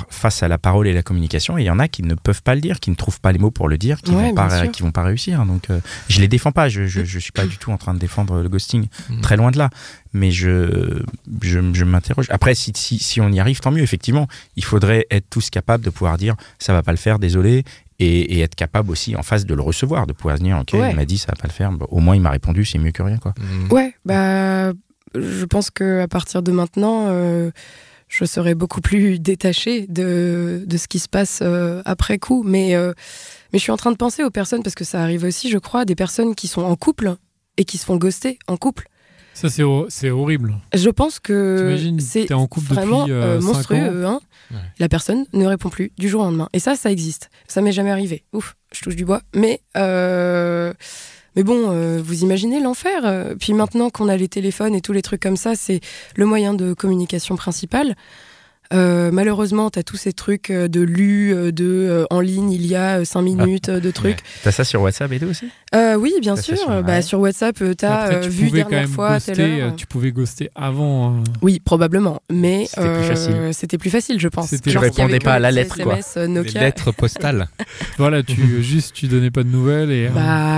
face à la parole et la communication, et il y en a qui ne peuvent pas le dire, qui ne trouvent pas les mots pour le dire, qui vont pas réussir. Donc je les défends pas, je suis pas du tout en train de défendre le ghosting, très loin de là. Mais je m'interroge. Après, si on y arrive, tant mieux. Effectivement, il faudrait être tous capables de pouvoir dire ça va pas le faire, désolé, et être capable aussi en face de le recevoir, de pouvoir se dire ok, il m'a dit ça va pas le faire, au moins il m'a répondu, c'est mieux que rien, quoi. Ouais, je pense que à partir de maintenant, je serai beaucoup plus détachée de ce qui se passe après coup. Mais je suis en train de penser aux personnes, parce que ça arrive aussi, je crois, des personnes qui sont en couple et qui se font ghoster en couple. Ça, c'est horrible. Je pense que c'est en couple vraiment depuis, monstrueux. Hein. Ouais. La personne ne répond plus du jour au lendemain. Et ça existe. Ça m'est jamais arrivé. Ouf, je touche du bois. Mais bon, vous imaginez l'enfer. Puis maintenant qu'on a les téléphones et tous les trucs comme ça, c'est le moyen de communication principal. Malheureusement, t'as tous ces trucs en ligne, il y a 5 minutes de trucs. Ouais. T'as ça sur WhatsApp et tout aussi ? Oui, bien sûr. Sur WhatsApp, t'as vu dernière fois, telle heure. Tu pouvais ghoster avant. Oui, probablement. Mais c'était plus facile, je pense. Tu répondais pas à la lettre, quoi. Les lettres postales. Voilà, tu donnais pas de nouvelles. Et,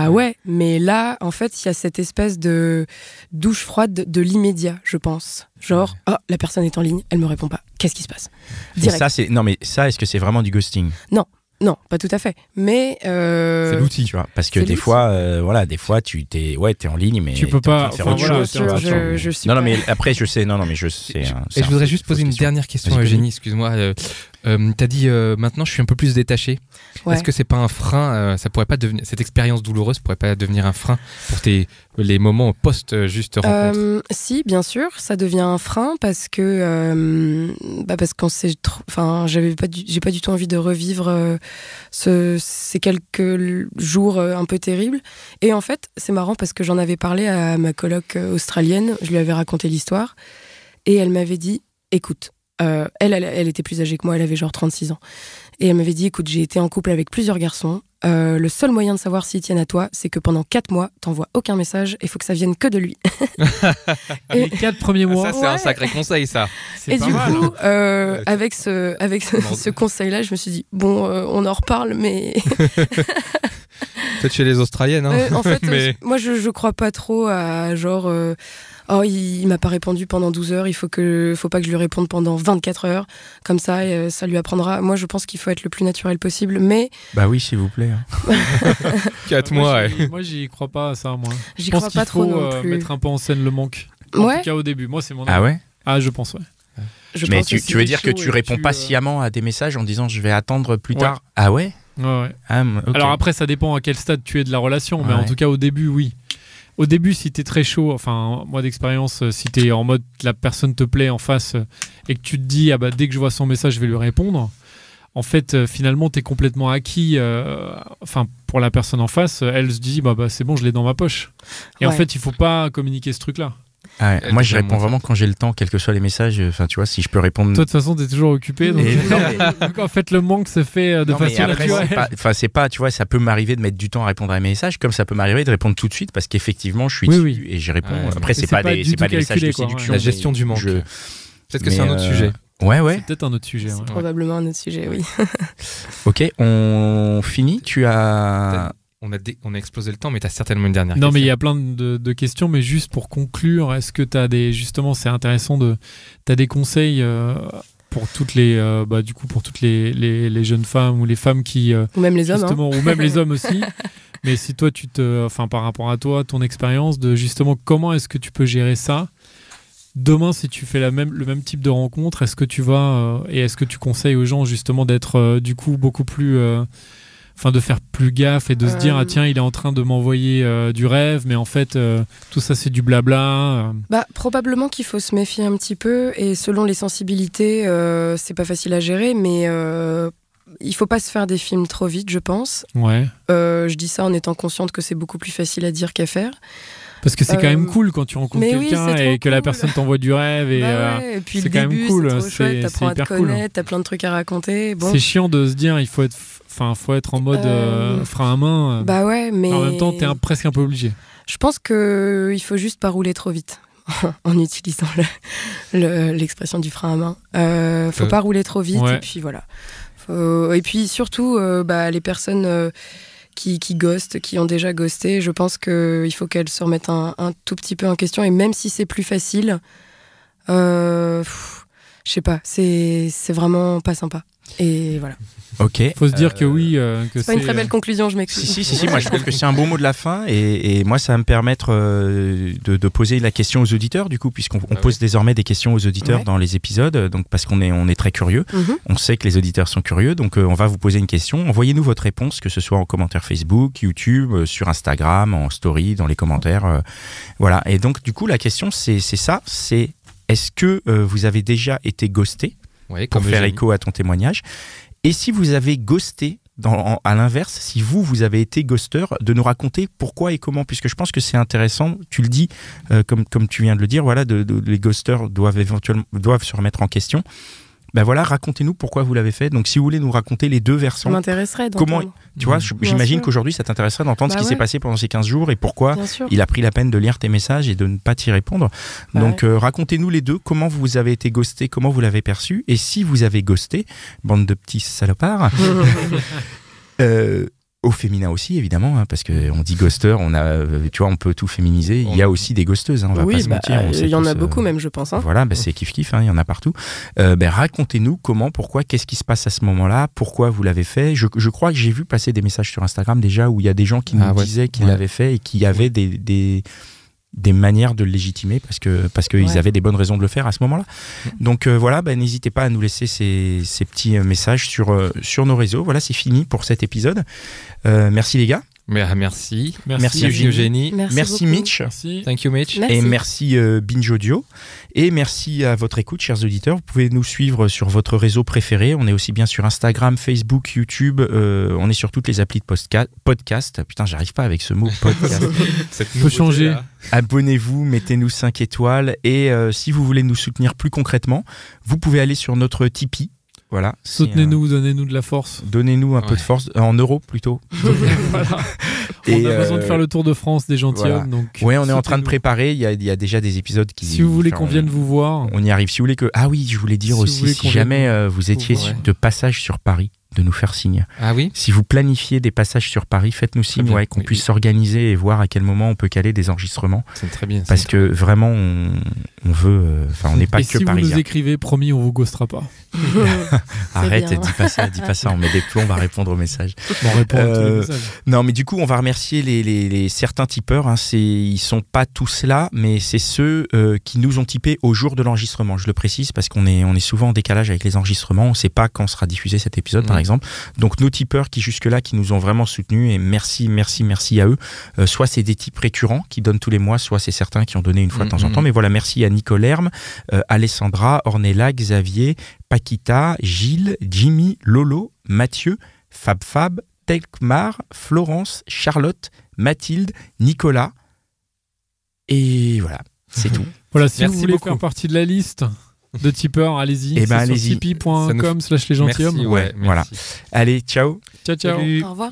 ouais, mais là, en fait, il y a cette espèce de douche froide de l'immédiat, je pense. Genre, la personne est en ligne, elle me répond pas. Qu'est-ce qui se passe ? Direct. Est-ce que c'est vraiment du ghosting ? Non, pas tout à fait. Mais c'est l'outil, tu vois. Parce que des fois, t'es en ligne, mais tu peux pas faire autre chose. Non, mais après, je sais. Et je voudrais juste poser une dernière question à Eugénie, excuse-moi. T'as dit maintenant je suis un peu plus détaché. Ouais. Est-ce que c'est pas un frein ça pourrait pas devenir, cette expérience douloureuse pourrait pas devenir un frein pour les moments post juste rencontre? Si, bien sûr, ça devient un frein parce que quand j'ai pas du tout envie de revivre ces quelques jours un peu terribles. Et en fait, c'est marrant parce que j'en avais parlé à ma coloc australienne, je lui avais raconté l'histoire et elle m'avait dit écoute. Elle était plus âgée que moi, elle avait genre 36 ans. Et elle m'avait dit, écoute, j'ai été en couple avec plusieurs garçons. Le seul moyen de savoir s'ils tiennent à toi, c'est que pendant 4 mois, t'envoies aucun message et il faut que ça vienne que de lui. Les 4 premiers mois. Ça, c'est un sacré conseil, ça. Et du coup, avec ce conseil-là, je me suis dit, on en reparle, mais... Peut-être chez les Australiennes. Hein. En fait, moi, je crois pas trop à genre... il m'a pas répondu pendant 12 heures, faut pas que je lui réponde pendant 24 heures, comme ça ça lui apprendra. Moi je pense qu'il faut être le plus naturel possible, mais... Bah oui, s'il vous plaît. 4 mois, moi j'y crois pas à ça, moi. J'y crois pas trop non plus. Mettre un peu en scène le manque. En tout cas au début, moi c'est mon avis. Ah ouais ? Ah je pense, ouais. Mais tu veux dire que tu réponds patiemment à des messages en disant je vais attendre plus tard ? Ah ouais ? Ouais. Okay. Alors après ça dépend à quel stade tu es de la relation, mais en tout cas au début oui. Au début, si t'es très chaud, enfin, moi d'expérience, si t'es en mode la personne te plaît en face et que tu te dis, dès que je vois son message, je vais lui répondre, en fait, finalement, t'es complètement acquis. Pour la personne en face, elle se dit, c'est bon, je l'ai dans ma poche. Et en fait, il faut pas communiquer ce truc-là. Ah ouais, moi je réponds vraiment quand j'ai le temps, quels que soient les messages. Enfin, tu vois, si je peux répondre. Toi, de toute façon, t'es toujours occupé. Donc, donc en fait, le manque se fait de façon naturelle. C'est pas, tu vois, ça peut m'arriver de mettre du temps à répondre à mes messages, comme ça peut m'arriver de répondre tout de suite parce qu'effectivement, je suis dessus et j'y réponds. Après, c'est pas des messages de séduction. La gestion du manque. Peut-être que c'est un autre sujet. Ouais. C'est peut-être un autre sujet. C'est probablement un autre sujet, oui. Ok, on finit. Tu as. On a explosé le temps, mais tu as certainement une dernière question. Non, mais il y a plein de questions, mais juste pour conclure, est-ce que tu as justement, c'est intéressant tu as des conseils pour toutes les jeunes femmes ou les femmes qui ou même les hommes ou même les hommes aussi. Mais si toi par rapport à toi, ton expérience de justement comment est-ce que tu peux gérer ça demain si tu fais le même type de rencontre, est-ce que tu vas et est-ce que tu conseilles aux gens justement d'être du coup beaucoup plus de faire plus gaffe et de se dire tiens, il est en train de m'envoyer du rêve, mais en fait tout ça c'est du blabla. Probablement qu'il faut se méfier un petit peu et selon les sensibilités c'est pas facile à gérer, mais il faut pas se faire des films trop vite, je pense. Ouais. Je dis ça en étant consciente que c'est beaucoup plus facile à dire qu'à faire. Parce que c'est quand même cool quand tu rencontres quelqu'un et que la personne t'envoie du rêve et puis c'est quand même cool. C'est trop chouette, t'apprends à te connaître, t'as plein de trucs à raconter. Bon. C'est chiant de se dire il faut être en mode frein à main. Mais en même temps t'es presque un peu obligé. Je pense qu'il faut juste pas rouler trop vite. en utilisant l'expression du frein à main. Faut pas rouler trop vite, et puis voilà. Et puis surtout, les personnes qui ghostent, qui ont déjà ghosté, je pense qu'il faut qu'elles se remettent un tout petit peu en question, et même si c'est plus facile, je sais pas, c'est vraiment pas sympa. Et voilà. Ok. Faut se dire que oui. C'est pas une très belle conclusion, je m'excuse. Si, moi je trouve que c'est un bon mot de la fin, et moi ça va me permettre de poser la question aux auditeurs, du coup, puisqu'on pose désormais des questions aux auditeurs dans les épisodes, donc parce qu'on est très curieux. On sait que les auditeurs sont curieux, donc on va vous poser une question. Envoyez-nous votre réponse, que ce soit en commentaire Facebook, YouTube, sur Instagram, en story, dans les commentaires. Voilà. Et donc du coup la question c'est ça, c'est est-ce que vous avez déjà été ghosté, pour faire écho à ton témoignage? Et si vous avez ghosté, à l'inverse, si vous avez été ghosteur, de nous raconter pourquoi et comment, puisque je pense que c'est intéressant, tu le dis, comme tu viens de le dire, voilà, les ghosteurs doivent se remettre en question. Ben voilà, racontez-nous pourquoi vous l'avez fait. Donc si vous voulez nous raconter les deux versants, ça m'intéresserait d'entendre. Comment, tu vois, j'imagine qu'aujourd'hui ça t'intéresserait d'entendre ce qui s'est passé pendant ces 15 jours et pourquoi il a pris la peine de lire tes messages et de ne pas t'y répondre. Donc racontez-nous les deux, comment vous avez été ghosté, comment vous l'avez perçu, et si vous avez ghosté, bande de petits salopards. Au féminin aussi, évidemment, parce qu'on dit ghoster, on peut tout féminiser. Il y a aussi des ghosteuses, on va pas se mentir. Il y en a beaucoup même, je pense. Voilà, c'est kiff-kiff, il y en a partout. Racontez-nous comment, pourquoi, qu'est-ce qui se passe à ce moment-là, pourquoi vous l'avez fait. Je crois que j'ai vu passer des messages sur Instagram déjà où il y a des gens qui nous disaient qu'ils l'avaient fait et qui avaient des manières de le légitimer parce qu'ils avaient des bonnes raisons de le faire à ce moment-là. Donc voilà, n'hésitez pas à nous laisser ces petits messages sur nos réseaux. Voilà, c'est fini pour cet épisode. Merci les gars. Merci Eugénie. Merci Mitch. Thank you Mitch. Et merci Binge Audio. Et merci à votre écoute, chers auditeurs. Vous pouvez nous suivre sur votre réseau préféré. On est aussi bien sur Instagram, Facebook, YouTube. On est sur toutes les applis de podcast. Putain, j'arrive pas avec ce mot podcast. Ça peut changer. Abonnez-vous, mettez-nous 5 étoiles. Et si vous voulez nous soutenir plus concrètement, vous pouvez aller sur notre Tipeee. Voilà, soutenez-nous, donnez-nous de la force. Donnez-nous un peu de force, en euros plutôt. Voilà. On a besoin de faire le tour de France des gentilshommes. Voilà. On est en train de préparer, il y a déjà des épisodes qui... Si vous voulez qu'on vienne vous voir... On y arrive. Si vous voulez que... Ah oui, je voulais dire aussi, si jamais vous étiez de passage sur Paris, de nous faire signe. Ah oui. Si vous planifiez des passages sur Paris, faites-nous signe, qu'on puisse s'organiser et voir à quel moment on peut caler des enregistrements. C'est très bien. Parce que vraiment, on veut... on n'est pas que parisien. Et si vous nous écrivez, promis, on vous ghostera pas. Arrête, dis pas ça, on met des plombs, on va répondre aux messages. On répond à tous les messages. Non, mais du coup, on va remercier les certains tipeurs. Ils sont pas tous là, mais c'est ceux qui nous ont tipé au jour de l'enregistrement. Je le précise parce qu'on est souvent en décalage avec les enregistrements. On ne sait pas quand sera diffusé cet épisode, par exemple. Donc nos tipeurs qui jusque-là, qui nous ont vraiment soutenus, et merci à eux. Soit c'est des types récurrents qui donnent tous les mois, soit c'est certains qui ont donné une fois de temps en temps. Mais voilà, merci à Nicole Herme, Alessandra, Ornella, Xavier, Paquita, Gilles, Jimmy, Lolo, Mathieu, Fab, Telkmar, Florence, Charlotte, Mathilde, Nicolas. Et voilà, c'est tout. Voilà, si vous voulez faire partie de la liste de tipeurs, allez-y. Allez-y. Sur tipeee.com/lesgentilshommes. Voilà. Allez, ciao. Ciao. Salut. Au revoir.